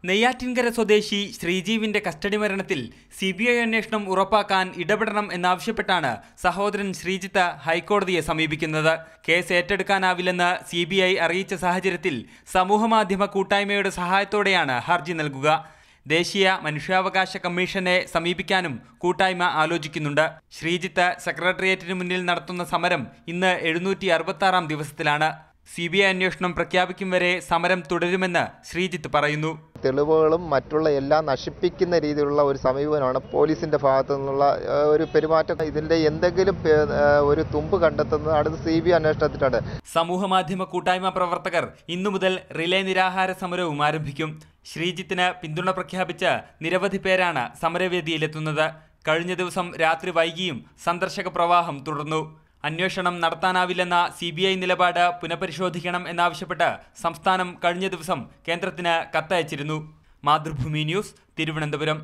നെയ്യാറ്റിൻകര സ്വദേശി ശ്രീജീവിന്റെ കസ്റ്റഡി മരണത്തിൽ CBI അന്വേഷണം ഉറപ്പാക്കാൻ ഇടപെടണം എന്നാവശ്യപ്പെട്ടാണ് സഹോദരൻ ശ്രീജിത്ത് ഹൈക്കോടതിയെ സമീപിക്കുന്നത്. കേസ് ഏറ്റെടുക്കാനാവില്ലെന്ന് CBI അറിയിച്ച സാഹചര്യത്തിൽ സമൂഹമാധ്യമ കൂട്ടായ്മയുടെ സഹായത്തോടെയാണ് ഹർജി നൽകുക. ദേശീയ മനുഷ്യാവകാശ കമ്മീഷനെ സമീപിക്കാനും കൂട്ടായ്മ ആലോചിക്കുന്നുണ്ട്. ശ്രീജിത്ത് സെക്രട്ടേറിയറ്റിന് മുന്നിൽ നടത്തുന്ന സമരം ഇന്ന് 766 ദിവസത്തിലാണ്. CBI അന്വേഷണം പ്രഖ്യാപിക്കും വരെ സമരം തുടരുമെന്ന് ശ്രീജിത്ത് പറയുന്നു. തെളിവുകളും മറ്റുള്ള എല്ലാം നശിപ്പിക്കുന്ന രീതിയിലുള്ള ഒരു സമീപനമാണ് പോലീസിന്റെ ഭാഗത്തു നിന്നുള്ള ഒരു പെരുമാറ്റം. ഇതിന്റെ എന്തെങ്കിലും ഒരു തുമ്പ് കണ്ടെത്തുന്നത് അടുത്ത CBI അന്വേഷണത്തിലാണ്. സമൂഹമാധ്യമ കൂട്ടായ്മ പ്രവർത്തകർ ഇന്നു മുതൽ റിലേ നിരാഹാര സമരവും ആരംഭിക്കും. ശ്രീജിത്തിന് പിന്തുണ പ്രഖ്യാപിച്ച് നിരവധി പേരാണ് സമരവേദിയിലെത്തുന്നത്. കഴിഞ്ഞ ദിവസം രാത്രി വൈകിയും സന്ദർശക പ്രവാഹം തുടർന്നു. അന്വേഷണം നടത്താനാവില്ലെന്ന CBI നിലപാട് പുനഃപരിശോധിക്കണം എന്നാവശ്യപ്പെട്ട് സംസ്ഥാനം കഴിഞ്ഞ ദിവസം കേന്ദ്രത്തിന് കത്തയച്ചിരുന്നു. മാതൃഭൂമി ന്യൂസ്, തിരുവനന്തപുരം.